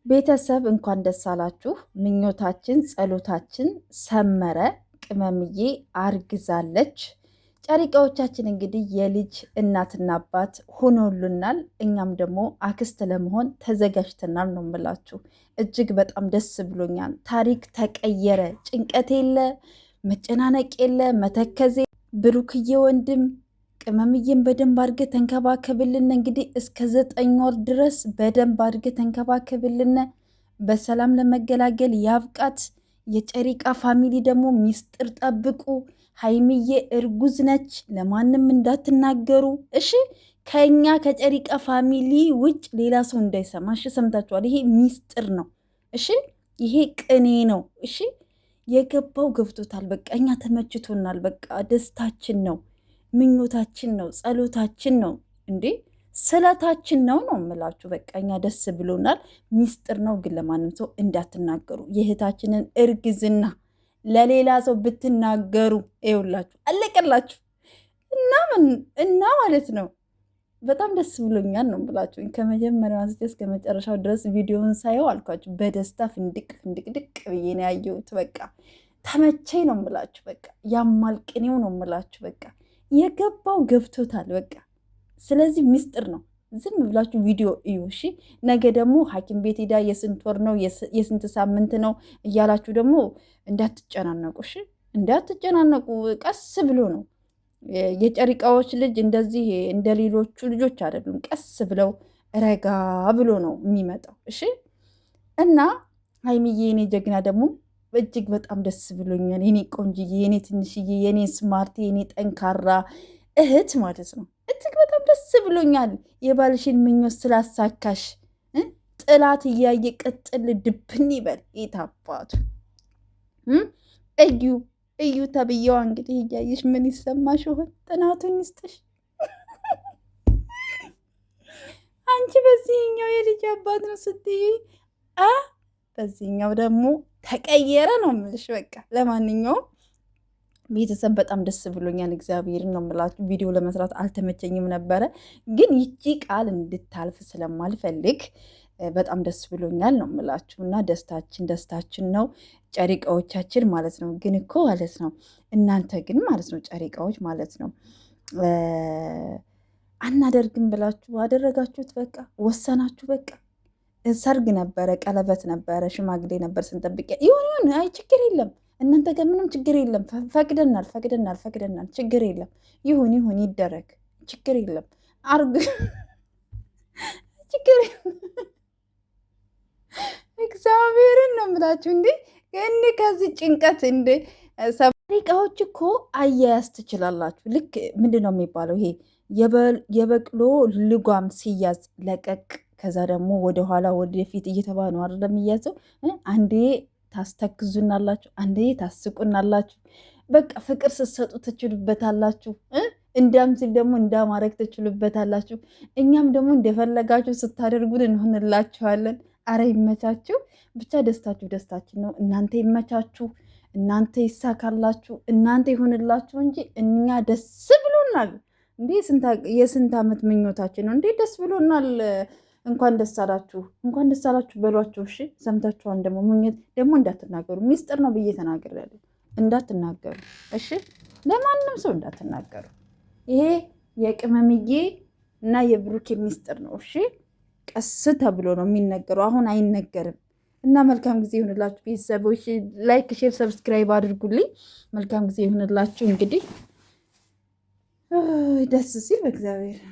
ቤተሰብ እንኳን ደስ አላችሁ። ምኞታችን ጸሎታችን ሰመረ። ቅመምዬ አርግዛለች። ጨሪቃዎቻችን እንግዲህ የልጅ እናትና አባት ሆኖሉናል። እኛም ደግሞ አክስት ለመሆን ተዘጋጅተናል ነው የምላችሁ። እጅግ በጣም ደስ ብሎኛል። ታሪክ ተቀየረ። ጭንቀት የለ፣ መጨናነቅ የለ፣ መተከዜ ብሩክዬ ወንድም ቅመምዬን በደንብ አድርገህ ተንከባከብልን። እንግዲህ እስከ 9 ወር ድረስ በደንብ አድርገህ ተንከባከብልን። በሰላም ለመገላገል ያብቃት። የጨሪቃ ፋሚሊ ደግሞ ሚስጥር ጠብቁ። ሀይሚዬ እርጉዝ ነች፣ ለማንም እንዳትናገሩ እሺ። ከኛ ከጨሪቃ ፋሚሊ ውጭ ሌላ ሰው እንዳይሰማ እሺ። ሰምታችኋል? ይሄ ሚስጥር ነው እሺ። ይሄ ቅኔ ነው እሺ። የገባው ገብቶታል። በቃ እኛ ተመችቶናል። በቃ ደስታችን ነው፣ ምኞታችን ነው፣ ጸሎታችን ነው፣ እንዴ ስለታችን ነው የምላችሁ። በቃ እኛ ደስ ብሎናል። ሚስጥር ነው ግን ለማንም ሰው እንዳትናገሩ። የእህታችንን እርግዝና ለሌላ ሰው ብትናገሩ ይኸውላችሁ አለቀላችሁ። እና ማለት ነው በጣም ደስ ብሎኛል ነው የምላችሁ። ከመጀመሪያው አንስቼ እስከ መጨረሻው ድረስ ቪዲዮውን ሳየው አልኳችሁ በደስታ ፍንድቅ ብዬ ነው ያየሁት። በቃ ተመቸኝ ነው የምላችሁ። በቃ ያማልቅኔው ነው የምላችሁ። በቃ የገባው ገብቶታል። በቃ ስለዚህ ሚስጥር ነው። ዝም ብላችሁ ቪዲዮ እዩ እሺ። ነገ ደግሞ ሐኪም ቤት ሄዳ የስንት ወር ነው የስንት ሳምንት ነው እያላችሁ ደግሞ እንዳትጨናነቁ እሺ። እንዳትጨናነቁ፣ ቀስ ብሎ ነው። የጨሪቃዎች ልጅ እንደዚህ እንደ ሌሎቹ ልጆች አይደሉም። ቀስ ብለው ረጋ ብሎ ነው የሚመጣው እሺ። እና ሀይሚዬ የኔ ጀግና ደግሞ እጅግ በጣም ደስ ብሎኛል። የኔ ቆንጅዬ፣ የኔ ትንሽዬ፣ የኔ ስማርት፣ የኔ ጠንካራ እህት ማለት ነው። እጅግ በጣም ደስ ብሎኛል። የባልሽን ምኞት ስላሳካሽ ጥላት እያየ ቅጥል ድብን ይበል። የታባቱ እዩ ተብዬዋ እንግዲህ እያየሽ ምን ይሰማሽ ይሆን? ጥናቱን ይስጥሽ። አንቺ በዚህኛው የልጅ አባት ነው ስትይ፣ በዚህኛው ደግሞ ተቀየረ ነው የምልሽ። በቃ ለማንኛውም ቤተሰብ በጣም ደስ ብሎኛል። እግዚአብሔርን ነው የምላችሁ። ቪዲዮ ለመስራት አልተመቸኝም ነበረ፣ ግን ይቺ ቃል እንድታልፍ ስለማልፈልግ በጣም ደስ ብሎኛል ነው የምላችሁ። እና ደስታችን ነው ጨሪቃዎቻችን ማለት ነው። ግን እኮ ማለት ነው እናንተ ግን ማለት ነው ጨሪቃዎች ማለት ነው አናደርግም ብላችሁ አደረጋችሁት። በቃ ወሰናችሁ። በቃ ሰርግ ነበረ፣ ቀለበት ነበረ፣ ሽማግሌ ነበር ስንጠብቅ ይሁን። አይ ችግር የለም እናንተ ጋር ምንም ችግር የለም። ፈቅደናል፣ ችግር የለም። ይሁን ይደረግ፣ ችግር የለም። አርግ ችግር እግዚአብሔርን ነው የምላችሁ። እንዴ ከዚህ ጭንቀት እንዴ ጨሪቃዎች እኮ አያያዝ ትችላላችሁ። ልክ ምንድን ነው የሚባለው ይሄ የበቅሎ ልጓም ሲያዝ ለቀቅ፣ ከዛ ደግሞ ወደኋላ ወደፊት እየተባለ ነው አይደለም የሚያዘው። አንዴ ታስተክዙናላችሁ፣ አንዴ ታስቁናላችሁ። በቃ ፍቅር ስትሰጡ ትችሉበታላችሁ። እንዳም ሲል ደግሞ እንዳማረግ ትችሉበታላችሁ። እኛም ደግሞ እንደፈለጋችሁ ስታደርጉን እንሆንላችኋለን። አረ ይመቻችሁ። ብቻ ደስታችን ነው። እናንተ ይመቻችሁ፣ እናንተ ይሳካላችሁ፣ እናንተ ይሆንላችሁ እንጂ እኛ ደስ ብሎናል። እንዴ የስንት ዓመት ምኞታችን ነው። እንዴ ደስ ብሎናል። እንኳን ደስ አላችሁ በሏቸው እሺ። ሰምታችኋን ደግሞ ምኞት ደግሞ እንዳትናገሩ፣ ሚስጥር ነው ብዬ ተናግሬያለሁ። እንዳትናገሩ እሺ፣ ለማንም ሰው እንዳትናገሩ። ይሄ የቅመምዬ እና የብሩኬ ሚስጥር ነው እሺ። ቀስ ተብሎ ነው የሚነገረው፣ አሁን አይነገርም። እና መልካም ጊዜ ይሁንላችሁ ቤተሰቦች። ላይክ፣ ሼር፣ ሰብስክራይብ አድርጉልኝ። መልካም ጊዜ ይሁንላችሁ። እንግዲህ ደስ ሲል በእግዚአብሔር